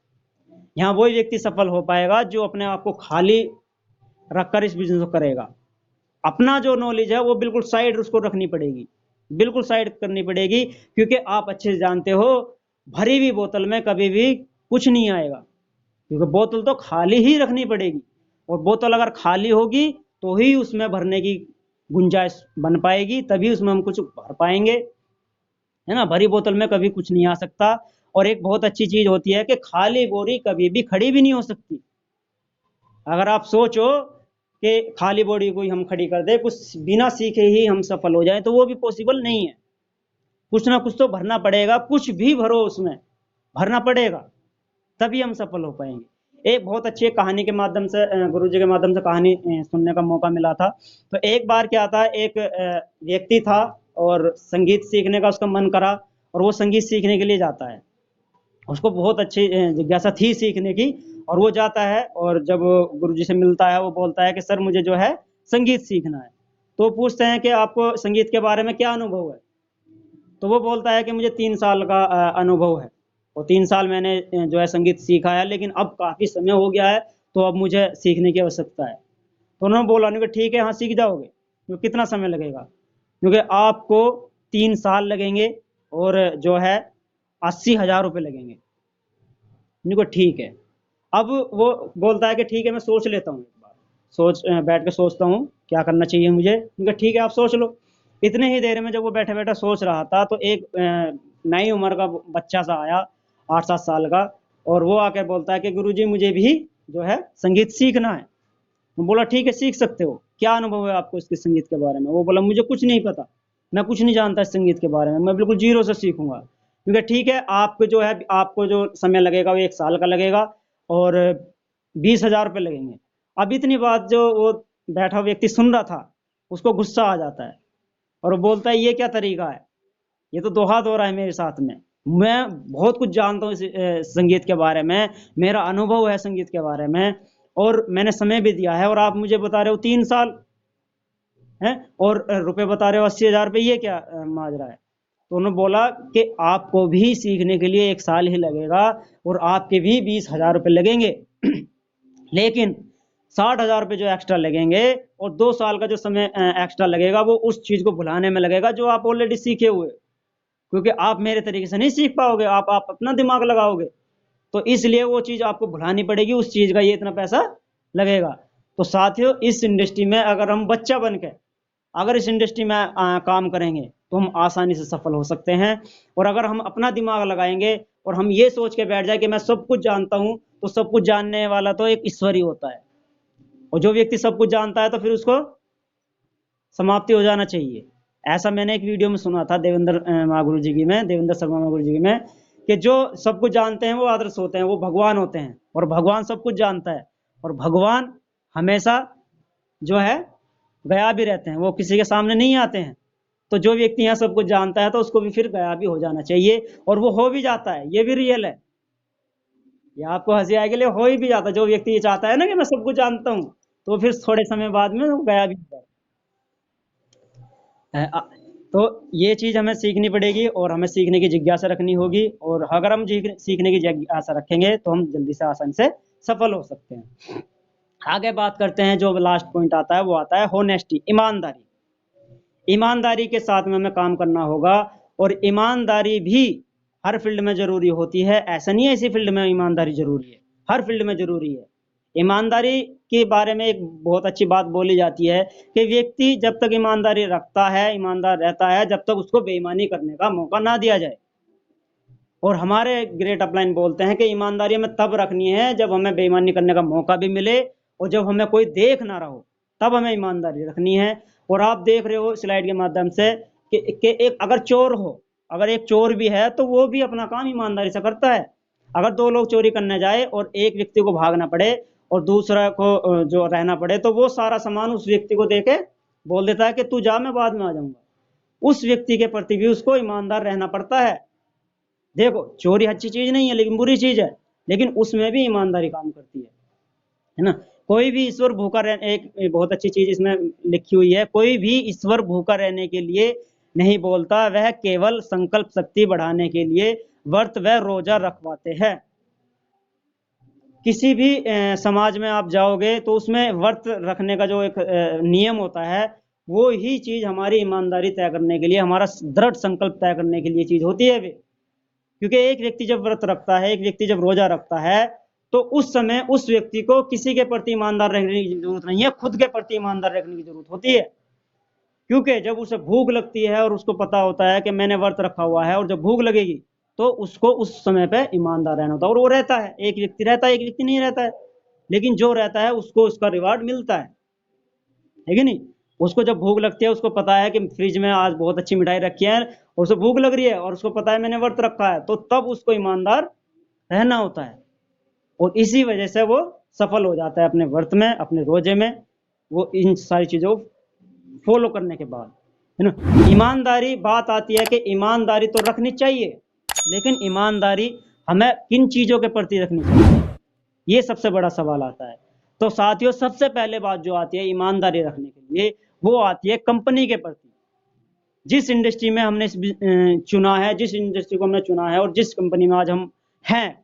यहाँ वही व्यक्ति सफल हो पाएगा जो अपने आप को खाली रखकर इस बिजनेस को करेगा। अपना जो नॉलेज है वो बिल्कुल साइड उसको रखनी पड़ेगी, बिल्कुल साइड करनी पड़ेगी, क्योंकि आप अच्छे से जानते हो भरी हुई बोतल में कभी भी कुछ नहीं आएगा, क्योंकि बोतल तो खाली ही रखनी पड़ेगी, और बोतल अगर खाली होगी तो ही उसमें भरने की गुंजाइश बन पाएगी, तभी उसमें हम कुछ भर पाएंगे, है ना। भरी बोतल में कभी कुछ नहीं आ सकता। और एक बहुत अच्छी चीज होती है कि खाली बोरी कभी भी खड़ी भी नहीं हो सकती। अगर आप सोचो कि खाली बॉडी को ही हम खड़ी कर दे, कुछ बिना सीखे ही हम सफल हो जाए, तो वो भी पॉसिबल नहीं है। कुछ ना कुछ तो भरना पड़ेगा, कुछ भी भरो उसमें भरना पड़ेगा, तभी हम सफल हो पाएंगे। एक बहुत अच्छी कहानी के माध्यम से, गुरु जी के माध्यम से कहानी सुनने का मौका मिला था। तो एक बार क्या था, एक व्यक्ति था और संगीत सीखने का उसका मन करा, और वो संगीत सीखने के लिए जाता है। उसको बहुत अच्छी जिज्ञासा थी सीखने की, और वो जाता है और जब गुरुजी से मिलता है वो बोलता है कि सर मुझे जो है संगीत सीखना है। तो पूछते हैं कि आपको संगीत के बारे में क्या अनुभव है। तो वो बोलता है कि मुझे 3 साल का अनुभव है, और 3 साल मैंने जो है संगीत सीखा है, लेकिन अब काफ़ी समय हो गया है, तो अब मुझे सीखने की आवश्यकता है। तो उन्होंने बोला नहीं कि ठीक है, हाँ सीख जाओगे, तो कितना समय लगेगा, क्योंकि आपको 3 साल लगेंगे और जो है 80,000 रुपये लगेंगे। नहीं को ठीक है। अब वो बोलता है कि ठीक है मैं सोच लेता हूँ, एक बार बैठ के सोचता हूँ क्या करना चाहिए मुझे। उनका ठीक है आप सोच लो। इतने ही देर में जब वो बैठे बैठे सोच रहा था, तो एक नई उम्र का बच्चा सा आया, 8-7 साल का, और वो आकर बोलता है कि गुरुजी मुझे भी जो है संगीत सीखना है। मैं बोला ठीक है सीख सकते हो, क्या अनुभव है आपको इसके संगीत के बारे में। वो बोला मुझे कुछ नहीं पता, मैं कुछ नहीं जानता इस संगीत के बारे में, मैं बिल्कुल जीरो से सीखूंगा। क्योंकि ठीक है आपको जो है, आपको जो समय लगेगा वो 1 साल का लगेगा, और 20,000 रुपये लगेंगे। अब इतनी बात जो वो बैठा व्यक्ति सुन रहा था, उसको गुस्सा आ जाता है, और वो बोलता है ये क्या तरीका है, ये तो दोहा दो रहा है मेरे साथ में। मैं बहुत कुछ जानता हूँ इस संगीत के बारे में, मेरा अनुभव है संगीत के बारे में, और मैंने समय भी दिया है, और आप मुझे बता रहे हो 3 साल है, और रुपए बता रहे हो 80,000 रुपये, ये क्या माजरा है। तो उन्होंने बोला कि आपको भी सीखने के लिए 1 साल ही लगेगा, और आपके भी 20,000 रुपये लगेंगे लेकिन 60,000 रुपये जो एक्स्ट्रा लगेंगे, और 2 साल का जो समय एक्स्ट्रा लगेगा, वो उस चीज को भुलाने में लगेगा जो आप ऑलरेडी सीखे हुए, क्योंकि आप मेरे तरीके से नहीं सीख पाओगे, आप अपना दिमाग लगाओगे, तो इसलिए वो चीज आपको भुलानी पड़ेगी, उस चीज का ये इतना पैसा लगेगा। तो साथियों, इस इंडस्ट्री में अगर हम बच्चा बन के अगर इस इंडस्ट्री में काम करेंगे तो हम आसानी से सफल हो सकते हैं। और अगर हम अपना दिमाग लगाएंगे और हम ये सोच के बैठ जाए कि मैं सब कुछ जानता हूं, तो सब कुछ जानने वाला तो एक ईश्वर ही होता है, और जो व्यक्ति सब कुछ जानता है तो फिर उसको समाप्ति हो जाना चाहिए। ऐसा मैंने एक वीडियो में सुना था देवेंद्र महागुरु जी की में, देवेंद्र शर्मा महागुरु जी की में, कि जो सब कुछ जानते हैं वो आदर्श होते हैं, वो भगवान होते हैं, और भगवान सब कुछ जानता है, और भगवान हमेशा जो है गया भी रहते हैं, वो किसी के सामने नहीं आते हैं। तो जो व्यक्ति यहाँ सब कुछ जानता है तो उसको भी फिर गया भी हो जाना चाहिए, और वो हो भी जाता है, ये भी रियल है। ये आपको हंसी आएगी, ले हो ही भी जाता है। जो व्यक्ति ये चाहता है ना कि मैं सब कुछ जानता हूँ, तो फिर थोड़े समय बाद में वो गया भी होता है। तो ये चीज हमें सीखनी पड़ेगी, और हमें सीखने की जिज्ञासा रखनी होगी, और अगर हम सीखने की जिज्ञासा रखेंगे तो हम जल्दी से आसानी से सफल हो सकते हैं। आगे बात करते हैं, जो लास्ट पॉइंट आता है वो आता है होनेस्टी, ईमानदारी। ईमानदारी के साथ में हमें काम करना होगा, और ईमानदारी भी हर फील्ड में जरूरी होती है। ऐसा नहीं है इसी फील्ड में ईमानदारी जरूरी है, हर फील्ड में जरूरी है। ईमानदारी के बारे में एक बहुत अच्छी बात बोली जाती है कि व्यक्ति जब तक ईमानदारी रखता है, ईमानदार रहता है, जब तक उसको बेईमानी करने का मौका ना दिया जाए। और हमारे ग्रेट अपलाइन बोलते हैं कि ईमानदारी हमें तब रखनी है जब हमें बेईमानी करने का मौका भी मिले और जब हमें कोई देख ना रहा हो, तब हमें ईमानदारी रखनी है। और आप देख रहे हो स्लाइड के माध्यम से कि एक अगर चोर हो, अगर एक चोर भी है तो वो भी अपना काम ईमानदारी से करता है। अगर दो लोग चोरी करने जाए और एक व्यक्ति को भागना पड़े और दूसरा को जो रहना पड़े, तो वो सारा सामान उस व्यक्ति को देके बोल देता है कि तू जा, मैं बाद में आ जाऊंगा। उस व्यक्ति के प्रति भी उसको ईमानदार रहना पड़ता है। देखो, चोरी अच्छी चीज नहीं है लेकिन बुरी चीज है, लेकिन उसमें भी ईमानदारी काम करती है ना। कोई भी ईश्वर भूखा रहने, एक बहुत अच्छी चीज इसमें लिखी हुई है, कोई भी ईश्वर भूखा रहने के लिए नहीं बोलता, वह केवल संकल्प शक्ति बढ़ाने के लिए व्रत व रोजा रखवाते हैं। किसी भी समाज में आप जाओगे तो उसमें व्रत रखने का जो एक नियम होता है, वो ही चीज हमारी ईमानदारी तय करने के लिए, हमारा दृढ़ संकल्प तय करने के लिए चीज होती है वे। क्योंकि एक व्यक्ति जब व्रत रखता है, एक व्यक्ति जब रोजा रखता है, तो उस समय उस व्यक्ति को किसी के प्रति ईमानदार रहने की जरूरत नहीं है, खुद के प्रति ईमानदार रखने की जरूरत होती है। क्योंकि जब उसे भूख लगती है और उसको पता होता है कि मैंने व्रत रखा हुआ है और जब भूख लगेगी, तो उसको उस समय पे ईमानदार रहना होता है। और वो रहता है, एक व्यक्ति रहता है, एक व्यक्ति नहीं रहता है, लेकिन जो रहता है उसको उसका रिवार्ड मिलता है कि नहीं। उसको जब भूख लगती है, उसको पता है कि फ्रिज में आज बहुत अच्छी मिठाई रखी है और उसे भूख लग रही है और उसको पता है मैंने व्रत रखा है, तो तब उसको ईमानदार रहना होता है। और इसी वजह से वो सफल हो जाता है अपने व्रत में, अपने रोजे में, वो इन सारी चीजों फॉलो करने के बाद, है ना। ईमानदारी बात आती है कि ईमानदारी तो रखनी चाहिए, लेकिन ईमानदारी हमें किन चीजों के प्रति रखनी चाहिए, ये सबसे बड़ा सवाल आता है। तो साथियों, सबसे पहले बात जो आती है ईमानदारी रखने के लिए, वो आती है कंपनी के प्रति। जिस इंडस्ट्री में हमने चुना है, जिस इंडस्ट्री को हमने चुना है और जिस कंपनी में आज हम हैं,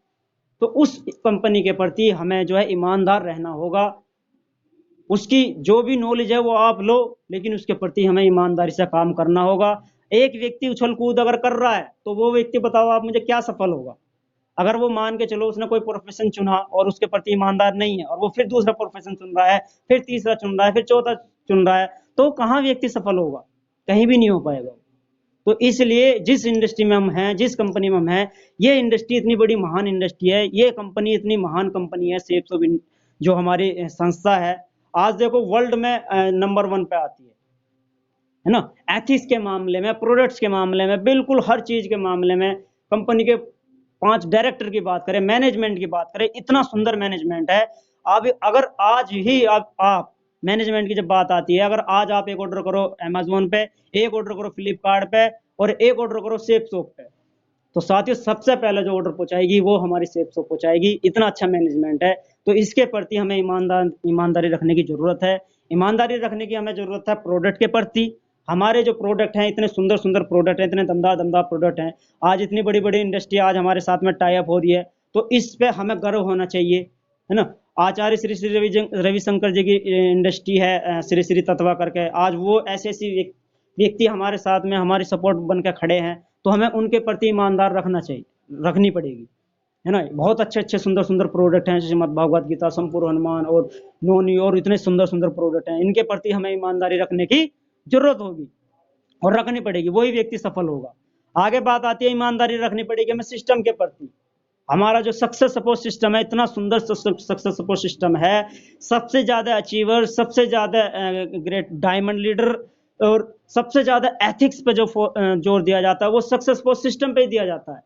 तो उस कंपनी के प्रति हमें जो है ईमानदार रहना होगा। उसकी जो भी नॉलेज है वो आप लो, लेकिन उसके प्रति हमें ईमानदारी से काम करना होगा। एक व्यक्ति उछल कूद अगर कर रहा है, तो वो व्यक्ति बताओ आप मुझे क्या सफल होगा। अगर वो मान के चलो उसने कोई प्रोफेशन चुना और उसके प्रति ईमानदार नहीं है, और वो फिर दूसरा प्रोफेशन चुन रहा है, फिर तीसरा चुन रहा है, फिर चौथा चुन रहा है, तो कहाँ व्यक्ति सफल होगा? कहीं भी नहीं हो पाएगा। तो इसलिए जिस इंडस्ट्री में हम हैं, जिस कंपनी में हम हैं, ये इंडस्ट्री इतनी बड़ी महान इंडस्ट्री है, ये कंपनी इतनी महान कंपनी है, शेप्स ऑफ जो हमारी संस्था है, आज देखो वर्ल्ड में नंबर 1 पे आती है ना। एथिक्स के मामले में, प्रोडक्ट्स के मामले में, बिल्कुल हर चीज के मामले में। कंपनी के 5 डायरेक्टर की बात करें, मैनेजमेंट की बात करें, इतना सुंदर मैनेजमेंट है। आप अगर आज ही आप मैनेजमेंट की जब बात आती है, अगर आज आप एक ऑर्डर करो अमेजोन पे, एक ऑर्डर करो फ्लिपकार्ट पे, और एक ऑर्डर करो शेप शॉप पे, तो साथियों सबसे पहले जो ऑर्डर पहुंचाएगी वो हमारी शेप शॉप पहुंचाएगी। इतना अच्छा मैनेजमेंट है। तो इसके प्रति हमें ईमानदारी रखने की जरूरत है। ईमानदारी रखने की हमें जरूरत है प्रोडक्ट के प्रति। हमारे जो प्रोडक्ट हैं, इतने सुंदर सुंदर प्रोडक्ट हैं, इतने दमदार दमदार प्रोडक्ट हैं, आज इतनी बड़ी बड़ी इंडस्ट्री आज हमारे साथ में टाई अप हो रही है, तो इस पे हमें गर्व होना चाहिए, है ना। आचार्य श्री श्री रविशंकर जी की इंडस्ट्री है, श्री श्री तत्वा करके, आज वो ऐसे ऐसी व्यक्ति हमारे साथ में हमारी सपोर्ट बन के खड़े हैं, तो हमें उनके प्रति ईमानदार रखनी पड़ेगी, है ना। बहुत अच्छे अच्छे सुंदर सुंदर प्रोडक्ट हैं, जैसे भगवत गीता, संपूर्ण हनुमान और नोनी, और इतने सुंदर सुंदर प्रोडक्ट हैं। इनके प्रति हमें ईमानदारी रखने की जरूरत होगी और रखनी पड़ेगी, वही व्यक्ति सफल होगा। आगे बात आती है ईमानदारी रखनी पड़ेगी हमें सिस्टम के प्रति। हमारा जो सक्सेस सपोर्ट सिस्टम है, इतना सुंदर सक्सेस सपोर्ट सिस्टम है, सबसे ज्यादा अचीवर, सबसे ज्यादा ग्रेट डायमंड लीडर, और सबसे ज्यादा एथिक्स पे जो जोर दिया जाता है, वो सक्सेस सपोर्ट सिस्टम पे ही दिया जाता है।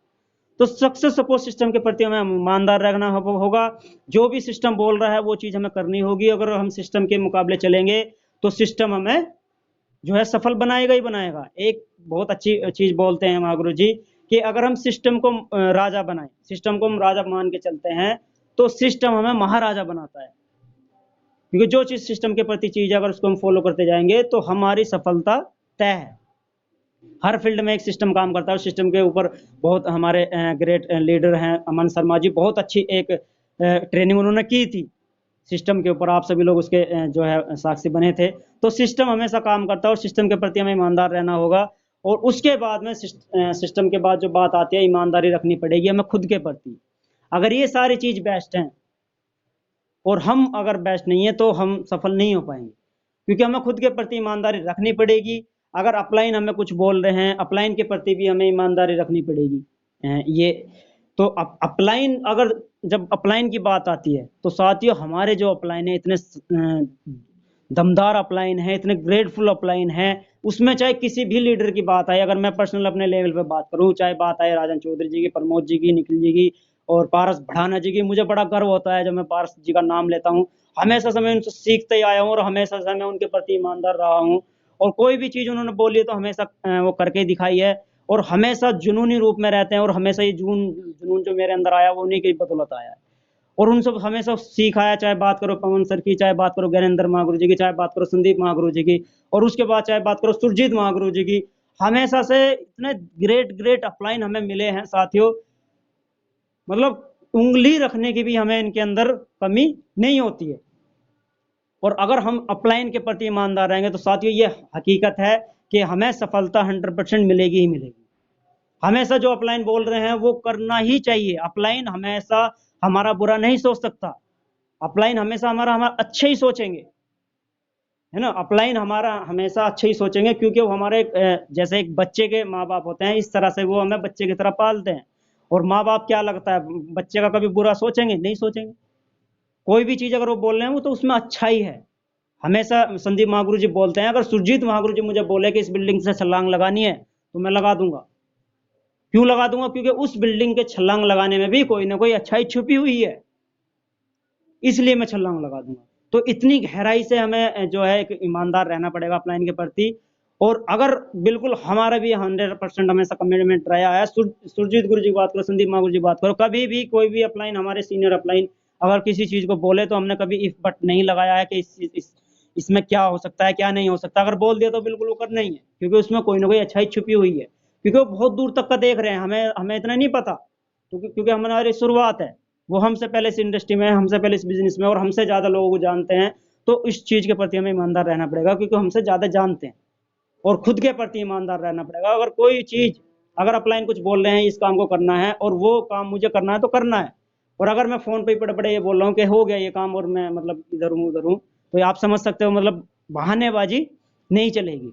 तो सक्सेस सपोर्ट सिस्टम के प्रति हमें ईमानदार रहना होगा। जो भी सिस्टम बोल रहा है वो चीज हमें करनी होगी। अगर हम सिस्टम के मुकाबले चलेंगे तो सिस्टम हमें जो है सफल बनाएगा ही बनाएगा। एक बहुत अच्छी चीज बोलते हैं महागुरु जी कि अगर हम सिस्टम को राजा बनाएं, सिस्टम को हम राजा मान के चलते हैं, तो सिस्टम हमें महाराजा बनाता है। क्योंकि जो चीज सिस्टम के प्रति चीज है, अगर उसको हम फॉलो करते जाएंगे तो हमारी सफलता तय है। हर फील्ड में एक सिस्टम काम करता है। सिस्टम के ऊपर बहुत हमारे ग्रेट लीडर हैं, अमन शर्मा जी, बहुत अच्छी एक ट्रेनिंग उन्होंने की थी सिस्टम के ऊपर। आप सभी लोग उसके जो है साक्षी बने थे। तो सिस्टम हमेशा काम करता है और सिस्टम के प्रति हमें ईमानदार रहना होगा। और उसके बाद में सिस्टम के बाद जो बात आती है, ईमानदारी रखनी पड़ेगी हमें खुद के प्रति। अगर ये सारी चीज बेस्ट हैं और हम अगर बेस्ट नहीं है, तो हम सफल नहीं हो पाएंगे। क्योंकि हमें खुद के प्रति ईमानदारी रखनी पड़ेगी। अगर अपलाइन हमें कुछ बोल रहे हैं, अपलाइन के प्रति भी हमें ईमानदारी रखनी पड़ेगी। ये तो अपलाइन, अगर जब अपलाइन की बात आती है तो साथियों हमारे जो अपलाइन है इतने दमदार अपलाइन है, इतने ग्रेटफुल अपलाइन है, उसमें चाहे किसी भी लीडर की बात आए, अगर मैं पर्सनल अपने लेवल पे बात करूं, चाहे बात आए राजन चौधरी जी की, प्रमोद जी की, निखिल जी की और पारस भड़ाना जी की, मुझे बड़ा गर्व होता है जब मैं पारस जी का नाम लेता हूं। हमेशा से मैं उनसे सीखते ही आया हूं और हमेशा से मैं उनके प्रति ईमानदार रहा हूं, और कोई भी चीज उन्होंने बोली है तो हमेशा वो करके दिखाई है, और हमेशा जुनूनी रूप में रहते हैं, और हमेशा ये जुनून जुनून जो मेरे अंदर आया वो उन्हीं की बदौलत आया है, और उनसे हमेशा सीखा है। चाहे बात करो पवन सर की, चाहे बात करो ज्ञानेंद्र महागुरु जी की, चाहे बात करो संदीप महागुरु जी की, और उसके बाद चाहे बात करो सुरजीत महागुरु जी की, हमेशा से इतने ग्रेट ग्रेट अपलाइन हमें मिले हैं साथियों, मतलब उंगली रखने की भी हमें इनके अंदर कमी नहीं होती है। और अगर हम अपलाइन के प्रति ईमानदार रहेंगे तो साथियों ये हकीकत है कि हमें सफलता 100% मिलेगी ही मिलेगी। हमेशा जो अपलाइन बोल रहे हैं वो करना ही चाहिए। अपलाइन हमेशा हमारा बुरा नहीं सोच सकता, अपलाइन हमेशा हमारा हमारा अच्छे ही सोचेंगे, है ना। अपलाइन हमारा हमेशा अच्छे ही सोचेंगे, क्योंकि वो हमारे जैसे एक बच्चे के माँ बाप होते हैं, इस तरह से वो हमें बच्चे की तरह पालते हैं। और माँ बाप क्या लगता है, बच्चे का कभी बुरा सोचेंगे? नहीं सोचेंगे। कोई भी चीज अगर वो बोल रहे हैं वो तो उसमें अच्छा ही है। हमेशा संदीप महागुरु जी बोलते हैं, अगर सुरजीत महागुरु जी मुझे बोले कि इस बिल्डिंग से छलांग लगानी है तो मैं लगा दूंगा। क्यों लगा दूंगा? क्योंकि उस बिल्डिंग के छलांग लगाने में भी कोई ना कोई अच्छाई छुपी हुई है, इसलिए मैं छलांग लगा दूंगा। तो इतनी गहराई से हमें जो है एक ईमानदार रहना पड़ेगा अपलाइन के प्रति। और अगर बिल्कुल हमारा भी 100% हमेशा कमिटमेंट रहा है, सुरजीत गुरु जी की बात करो, संदीप महागुरु जी की बात करो, कभी भी कोई भी अपलाइन, हमारे सीनियर अपलाइन अगर किसी चीज को बोले तो हमने कभी इफ बट नहीं लगाया है कि इसमें क्या हो सकता है, क्या नहीं हो सकता। अगर बोल दिया तो बिल्कुल वो करना ही है, क्योंकि उसमें कोई ना कोई अच्छाई छुपी हुई है, क्योंकि वो बहुत दूर तक का देख रहे हैं, हमें हमें इतना नहीं पता, क्योंकि हमारी शुरुआत है। वो हमसे पहले इस इंडस्ट्री में, हमसे पहले इस बिजनेस में, और हमसे ज्यादा लोगों को जानते हैं। तो इस चीज के प्रति हमें ईमानदार रहना पड़ेगा, क्योंकि हमसे ज्यादा जानते हैं। और खुद के प्रति ईमानदार रहना पड़ेगा। अगर कोई चीज, अगर अपलाइन कुछ बोल रहे हैं इस काम को करना है और वो काम मुझे करना है तो करना है, और अगर मैं फोन पे पड़े पड़े ये बोल रहा हूँ कि हो गया ये काम और मैं मतलब इधर हूँ उधर हूँ, तो आप समझ सकते हो मतलब बहानेबाजी नहीं चलेगी।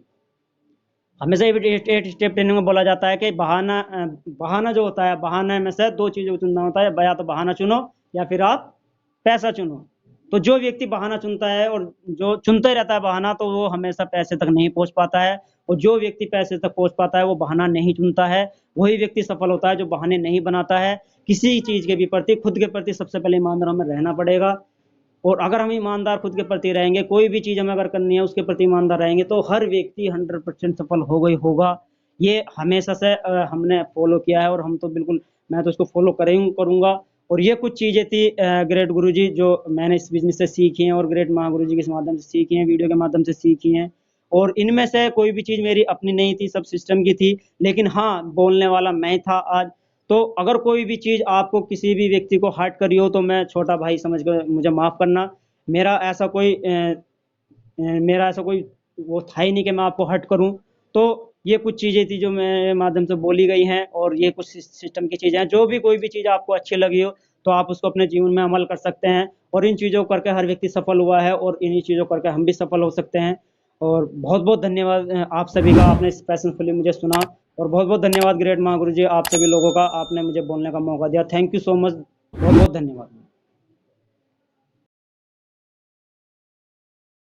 हमेशा एट स्टेप ट्रेनिंग में बोला जाता है कि बहाना जो होता है, बहाने में से दो चीजों को चुनना होता है, या तो बहाना चुनो या फिर आप पैसा चुनो। तो जो व्यक्ति बहाना चुनता है और जो चुनता ही रहता है बहाना, तो वो हमेशा पैसे तक नहीं पहुंच पाता है। और जो व्यक्ति पैसे तक पहुंच पाता है वो बहाना नहीं चुनता है, वही व्यक्ति सफल होता है जो बहाने नहीं बनाता है। किसी चीज के भी प्रति, खुद के प्रति सबसे पहले ईमानदार हमें रहना पड़ेगा। और अगर हम ईमानदार खुद के प्रति रहेंगे, कोई भी चीज हमें अगर करनी है उसके प्रति ईमानदार रहेंगे, तो हर व्यक्ति 100% सफल होगा ही होगा। ये हमेशा से हमने फॉलो किया है, और हम तो बिल्कुल, मैं तो इसको फॉलो करूंगा। और ये कुछ चीजें थी ग्रेट गुरुजी जो मैंने इस बिजनेस से सीखी हैं, और ग्रेट महागुरु जी के माध्यम से सीखी हैं, वीडियो के माध्यम से सीखी हैं। और इनमें से कोई भी चीज मेरी अपनी नहीं थी, सब सिस्टम की थी। लेकिन हाँ, बोलने वाला मैं था आज। तो अगर कोई भी चीज आपको, किसी भी व्यक्ति को हर्ट करी हो, तो मैं छोटा भाई समझ कर मुझे माफ करना। मेरा ऐसा कोई मेरा ऐसा कोई वो था ही नहीं कि मैं आपको हर्ट करूं। तो ये कुछ चीजें थी जो मेरे माध्यम से बोली गई हैं, और ये कुछ सिस्टम की चीजें हैं। जो भी कोई भी चीज आपको अच्छी लगी हो तो आप उसको अपने जीवन में अमल कर सकते हैं, और इन चीजों को करके हर व्यक्ति सफल हुआ है, और इन्हीं चीजों को करके हम भी सफल हो सकते हैं। और बहुत बहुत धन्यवाद आप सभी का, आपने पैशनफुली मुझे सुना। और बहुत बहुत धन्यवाद ग्रेट महागुरु जी, आप सभी लोगों का, आपने मुझे बोलने का मौका दिया। थैंक यू सो मच, बहुत बहुत धन्यवाद।